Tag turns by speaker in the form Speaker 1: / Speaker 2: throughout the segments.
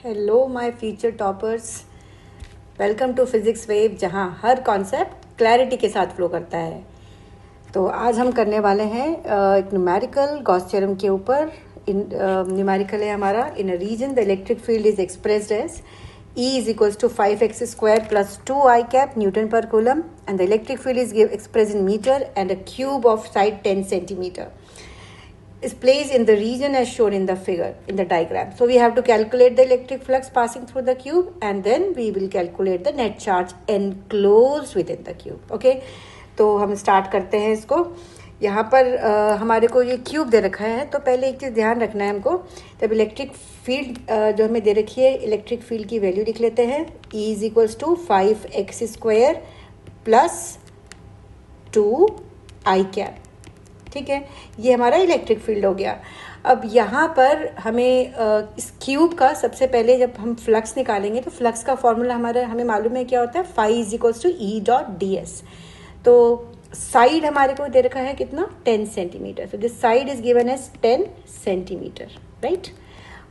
Speaker 1: Hello my future toppers, welcome to Physics Wave, जहां हर concept clarity के साथ फ्लो करता है। तो आज हम करने वाले हैं एक न्यूमेरिकल गॉस थ्योरम के ऊपर। न्यूमेरिकल है हमारा, in a region the electric field is expressed as E is equals to 5x square plus 2I cap Newton per coulomb, and the electric field is expressed in meter and a cube of side 10 centimeter is placed in the region as shown in the figure, in the diagram. So we have to calculate the electric flux passing through the cube, and then we will calculate the net charge enclosed within the cube. Okay, तो हम start करते हैं इसको। यहाँ पर हमारे को ये क्यूब दे रखा है, तो पहले एक चीज़ ध्यान रखना है हमको। जब इलेक्ट्रिक फील्ड जो हमें दे रखी है, इलेक्ट्रिक फील्ड की वैल्यू लिख लेते हैं। E is equals to 5x square plus 2I cap. ठीक है, ये हमारा इलेक्ट्रिक फील्ड हो गया। अब यहाँ पर हमें इस क्यूब का सबसे पहले जब हम फ्लक्स निकालेंगे तो फ्लक्स का फॉर्मूला हमें मालूम है क्या होता है, phi is equals to E dot D S. तो साइड हमारे को दे रखा है कितना, 10 सेंटीमीटर। तो this side is given as 10 centimetre, right.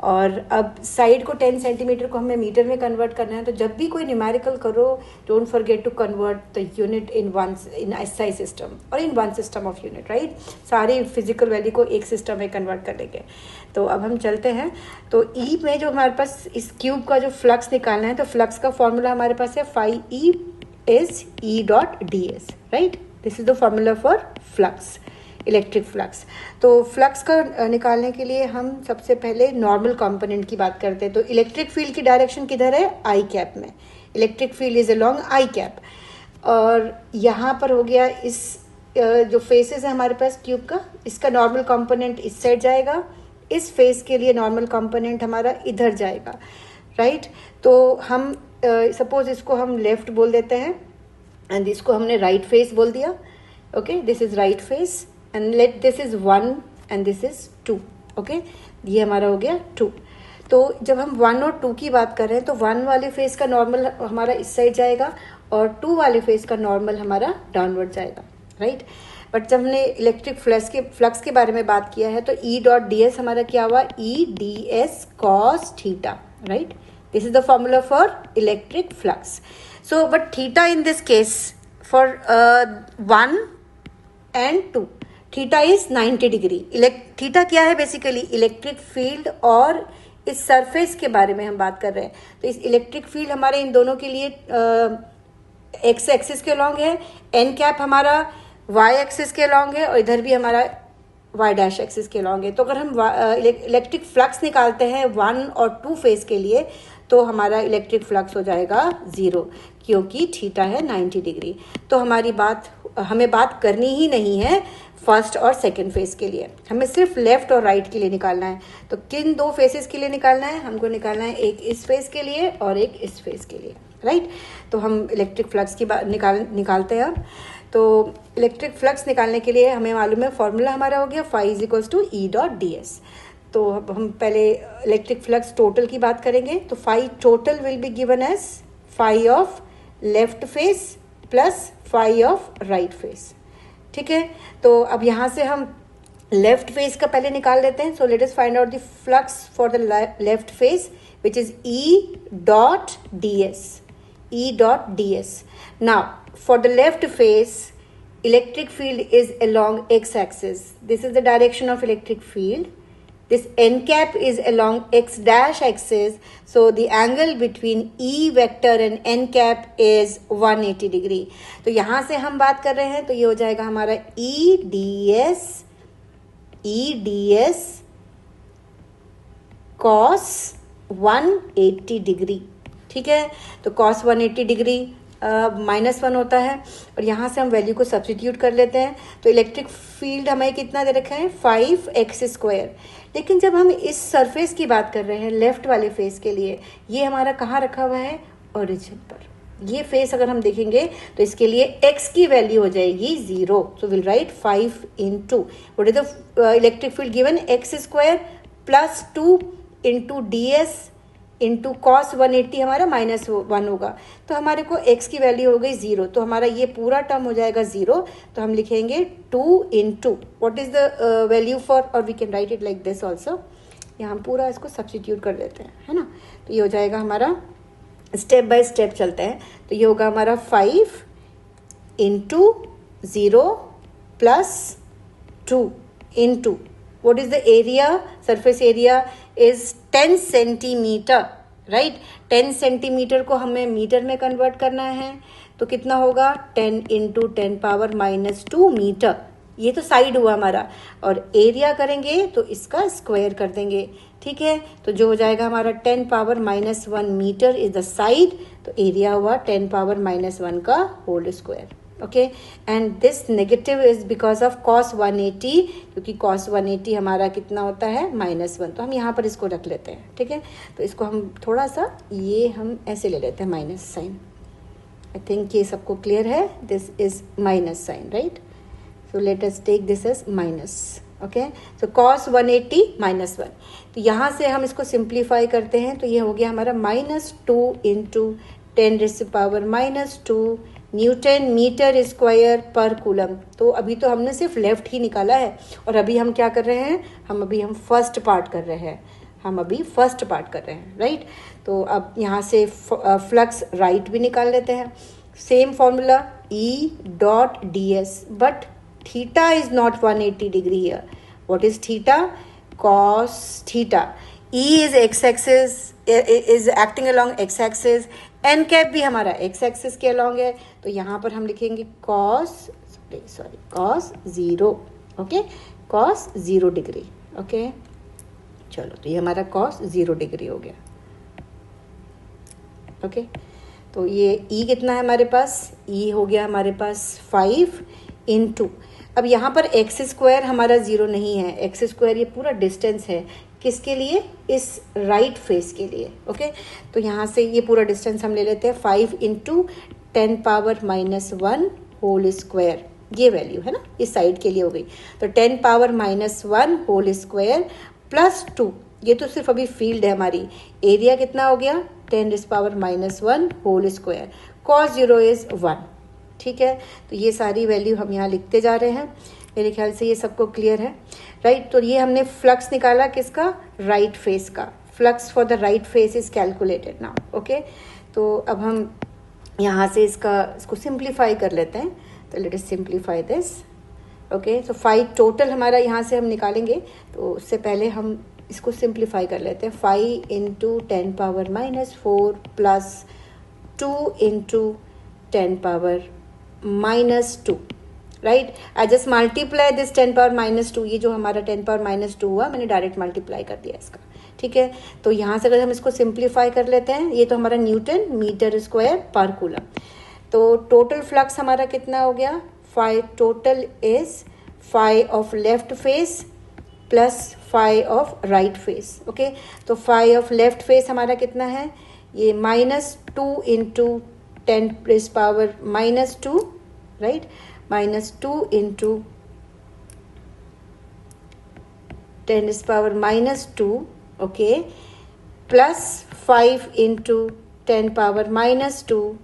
Speaker 1: और अब साइड को 10 सेंटीमीटर को हमें मीटर में कन्वर्ट करना है। तो जब भी कोई न्यूमेरिकल करो, don't forget to convert the unit in SI system और in one system of unit, right. सारी फिजिकल वैल्यू को एक सिस्टम में कन्वर्ट कर लेंगे। तो अब हम चलते हैं। तो ई में जो हमारे पास इस क्यूब का जो फ्लक्स निकालना है, तो फ्लक्स का फॉर्मूला हमारे पास है phi E is E dot D S, right. This is the formula for flux, electric flux. तो फ्लक्स का निकालने के लिए हम सबसे पहले नॉर्मल कंपोनेंट की बात करते हैं। तो इलेक्ट्रिक फील्ड की डायरेक्शन किधर है, आई कैप में। Electric field is along I cap. और यहाँ पर हो गया इस जो फेसेस है हमारे पास ट्यूब का, इसका नॉर्मल कंपोनेंट इस साइड जाएगा। इस फेस के लिए नॉर्मल कंपोनेंट हमारा इधर जाएगा, राइट। तो हम सपोज इसको हम लेफ्ट बोल देते हैं एंड इसको हमने राइट फेस बोल दिया। Okay, this is right face and let this is 1 and this is 2। Okay, ये हमारा हो गया 2। तो जब हम 1 और 2 की बात कर रहे हैं तो 1 वाले फेस का नॉर्मल हमारा इस साइड जाएगा और 2 वाले फेस का नॉर्मल हमारा डाउनवर्ड जाएगा, राइट। बट जब हमने इलेक्ट्रिक फ्लक्स के बारे में बात किया है तो ई डॉट डी एस हमारा क्या हुआ, E D S cos theta, right. This is the formula for electric flux. So but theta in this case for 1 and 2, theta is 90 degree. Theta क्या है, बेसिकली इलेक्ट्रिक फील्ड और इस surface के बारे में हम बात कर रहे हैं। तो इस इलेक्ट्रिक फील्ड हमारे इन दोनों के लिए एक्स एक्सिस के अलॉन्ग है, एन कैप हमारा वाई एक्सिस के अलॉन्ग है और इधर भी हमारा वाई डैश एक्सिस के अलॉन्ग है। तो अगर हम इलेक्ट्रिक फ्लक्स निकालते हैं 1 और 2 फेज के लिए तो हमारा इलेक्ट्रिक फ्लक्स हो जाएगा 0, क्योंकि थीटा है 90 डिग्री। तो हमें बात करनी ही नहीं है फर्स्ट और सेकंड फेस के लिए, हमें सिर्फ लेफ्ट और राइट के लिए निकालना है। तो किन 2 फेसेस के लिए निकालना है, हमको निकालना है एक इस फेस के लिए और एक इस फेस के लिए, राइट। तो हम इलेक्ट्रिक फ्लक्स की बात निकालते हैं अब। तो इलेक्ट्रिक फ्लक्स निकालने के लिए हमें मालूम है फॉर्मूला हमारा हो गया phi is equals to E dot D S. तो अब हम पहले इलेक्ट्रिक फ्लक्स टोटल की बात करेंगे। तो phi total will be given as phi of left face plus phi of right face, ठीक है। तो अब यहाँ से हम लेफ्ट फेस का पहले निकाल लेते हैं। सो let us find out the flux for the left face which is E dot D S, E dot D S. Now for the left face electric field is along x axis. This is the direction of electric field. This n cap is along x dash axis. So the angle between E vector and n cap is 180 degree. तो यहाँ से हम बात कर रहे हैं तो ये हो जाएगा हमारा E ds cos 180 डिग्री, ठीक है। तो cos 180 डिग्री -1 होता है और यहाँ से हम वैल्यू को सब्स्टिट्यूट कर लेते हैं। तो इलेक्ट्रिक फील्ड हमें कितना दे रखा है, 5x स्क्वायर। लेकिन जब हम इस सरफेस की बात कर रहे हैं लेफ्ट वाले फेस के लिए, ये हमारा कहाँ रखा हुआ है, ओरिजिन पर। ये फेस अगर हम देखेंगे तो इसके लिए x की वैल्यू हो जाएगी 0। So will write 5 into what is the electric field given, x square plus 2 into ds into cos 180 हमारा -1 होगा। तो हमारे को x की वैल्यू हो गई 0। तो हमारा ये पूरा टर्म हो जाएगा 0। तो हम लिखेंगे 2 into what is the value for, और we can write it like this also. यहाँ हम पूरा इसको सब्स्टिट्यूट कर देते हैं, है ना। तो ये हो जाएगा हमारा, स्टेप बाय स्टेप चलते हैं। तो ये होगा हमारा 5 into 0 plus 2 into what is the area, surface area is 10 centimetre, right. 10 centimetre को हमें मीटर में कन्वर्ट करना है, तो कितना होगा 10 इंटू 10⁻⁻2 मीटर। ये तो साइड हुआ हमारा, और एरिया करेंगे तो इसका स्क्वायर कर देंगे, ठीक है। तो जो हो जाएगा हमारा 10⁻⁻1 मीटर इज द साइड, तो एरिया हुआ 10⁻⁻1 का whole square, okay. And this negative is because of cos 180, क्योंकि cos 180 हमारा कितना होता है -1, तो हम यहाँ पर इसको रख लेते हैं, ठीक है। तो इसको हम थोड़ा सा ये हम ऐसे ले लेते हैं माइनस साइन। आई थिंक ये सबको क्लियर है, this is minus sign, right. So let us take this as minus, okay. So cos 180 -1, तो यहाँ से हम इसको सिंप्लीफाई करते हैं, तो ये हो गया हमारा -2 into 10⁻⁻2 Newton metre square per coulomb. तो अभी तो हमने सिर्फ लेफ्ट ही निकाला है, और अभी हम क्या कर रहे हैं, हम फर्स्ट पार्ट कर रहे हैं, राइट। तो अब यहाँ से फ्लक्स राइट भी निकाल लेते हैं। Same formula E dot ds, but theta is not 180 degree here. What is theta? cos theta. E is x axis, is acting along x axis, n cap भी हमारा x एक्सिस के along है, तो यहाँ पर हम लिखेंगे cos 0, okay, cos 0 degree, okay. चलो, तो ये हमारा cos 0 डिग्री हो गया, ओके। तो ये E कितना है हमारे पास? E हो गया हमारे पास 5 इंटू, अब यहाँ पर एक्स स्क्वायर हमारा 0 नहीं है, एक्स स्क्वायर ये पूरा डिस्टेंस है, किसके लिए? इस राइट फेस के लिए, ओके। तो यहाँ से ये पूरा डिस्टेंस हम ले लेते हैं 5 इंटू 10⁻⁻1 होल स्क्वायर, ये वैल्यू है ना, इस साइड के लिए हो गई। तो 10⁻⁻1 होल स्क्वायर प्लस 2, ये तो सिर्फ अभी फील्ड है हमारी। एरिया कितना हो गया? 10⁻⁻1 होल स्क्वायर, cos 0 इज 1, ठीक है। तो ये सारी वैल्यू हम यहाँ लिखते जा रहे हैं। मेरे ख्याल से ये सबको क्लियर है, राइट। तो ये हमने फ्लक्स निकाला किसका? राइट फेस का। Flux for the right face is calculated now, okay. तो अब हम यहाँ से इसको सिंप्लीफाई कर लेते हैं। तो let us simplify this, okay. तो 5 टोटल हमारा यहाँ से हम निकालेंगे, तो उससे पहले हम इसको सिंप्लीफाई कर लेते हैं। 5 into 10⁻⁻4 plus 2 into 10⁻⁻2, right. I just multiply this 10⁻⁻2, ये जो हमारा 10⁻⁻2 हुआ, मैंने डायरेक्ट मल्टीप्लाई कर दिया इसका, ठीक है। तो यहाँ से अगर हम इसको सिंप्लीफाई कर लेते हैं, ये तो हमारा Newton metre square per coulomb. तो टोटल फ्लक्स हमारा कितना हो गया? 5 total is 5 of left face plus 5 of right face, okay. तो 5 ऑफ लेफ्ट फेस हमारा कितना है? ये -2 into 10⁻⁻2, right, -2 into 10⁻⁻2, okay, plus 5 into 10⁻⁻2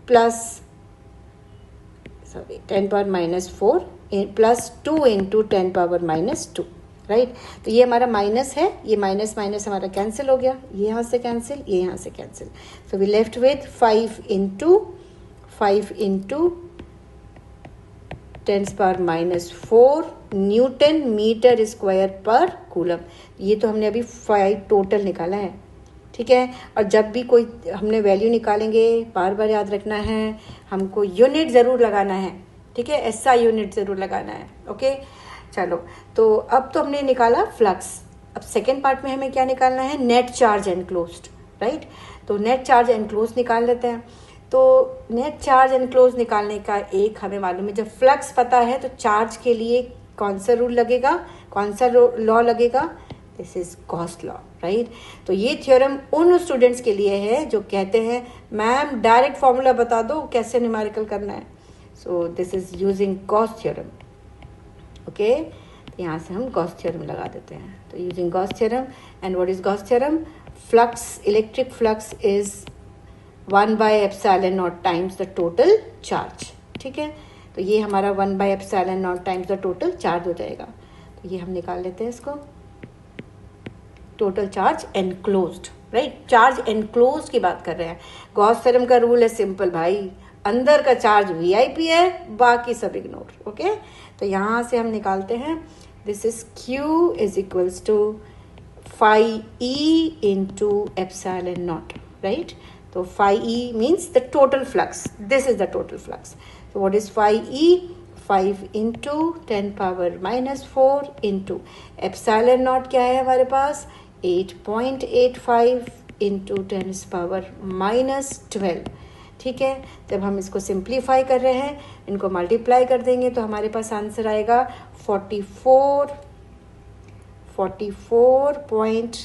Speaker 1: plus 10⁻⁻4 plus 2 into 10⁻⁻2, right. तो ये हमारा माइनस है, ये माइनस माइनस हमारा कैंसिल हो गया, ये यहाँ से कैंसिल, ये यहाँ से cancel. So we left with 5 into 10⁻⁻4 newton metre square per coulomb. ये तो हमने अभी 5 टोटल निकाला है, ठीक है। और जब भी कोई हमने वैल्यू निकालेंगे, बार बार याद रखना है, हमको यूनिट ज़रूर लगाना है, ठीक है, ऐसा यूनिट ज़रूर लगाना है, ओके। चलो, तो अब तो हमने निकाला फ्लक्स, अब सेकेंड पार्ट में हमें क्या निकालना है? Net charge enclosed, right. तो नेट चार्ज एनक्लोज निकाल लेते हैं। तो नेट चार्ज एनक्लोज निकालने का एक हमें मालूम है, जब फ्लक्स पता है तो चार्ज के लिए कौन सा रूल लगेगा, कौन सा लॉ लगेगा? This is Gauss law, right. तो ये थ्योरम उन स्टूडेंट्स के लिए है जो कहते हैं मैम डायरेक्ट फॉर्मूला बता दो कैसे न्यूमेरिकल करना है। So this is using Gauss theorem, okay. तो यहाँ से हम गॉस थ्योरम लगा देते हैं। तो using Gauss theorem, and what is Gauss theorem? Flux, electric flux is 1/ε0 times the total charge, ठीक है। तो ये हमारा 1/ε0 टाइम्स द टोटल चार्ज हो जाएगा। तो ये हम निकाल लेते हैं इसको। Total charge enclosed, right. Charge enclosed की बात कर रहे हैं। गॉस थ्योरम का रूल है सिंपल भाई, अंदर का चार्ज वीआईपी है, बाकी सब इग्नोर, ओके। तो यहाँ से हम निकालते हैं, this is q is equals to phi E into epsilon naught, right? So phi E means the total flux. This is the total flux. So what is phi E? 5 into 10 power minus 4 into epsilon naught क्या है हमारे पास? 8.85 into 10 power minus 12. ठीक है, जब हम इसको simplify कर रहे हैं, इनको मल्टीप्लाई कर देंगे तो हमारे पास आंसर आएगा 44 पॉइंट,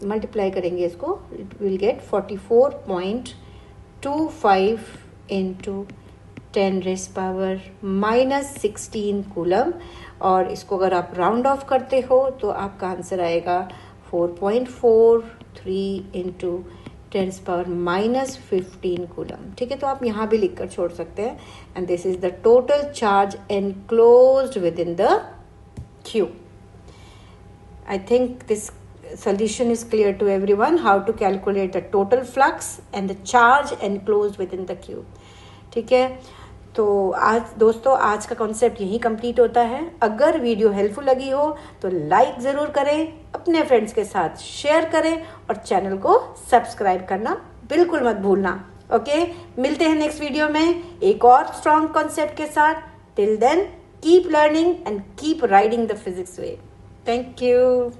Speaker 1: मल्टीप्लाई करेंगे इसको, it will get 44.25 into 10⁻⁻16 coulomb. और इसको अगर आप राउंड ऑफ करते हो तो आपका आंसर आएगा 4.43 इंटू 10⁻⁻15 कूलम। ठीक है, तो आप यहाँ भी लिख कर छोड़ सकते हैं। And this is the total charge enclosed with in the Q. I think this solution is clear to everyone how to calculate the total flux and the charge enclosed within the Q. ठीक है, तो आज दोस्तों आज का concept यही complete होता है। अगर वीडियो हेल्पफुल लगी हो तो लाइक ज़रूर करें, अपने फ्रेंड्स के साथ शेयर करें और चैनल को सब्सक्राइब करना बिल्कुल मत भूलना। ओके, मिलते हैं नेक्स्ट वीडियो में एक और स्ट्रॉन्ग कॉन्सेप्ट के साथ। Till then keep learning and keep riding the physics wave. Thank you.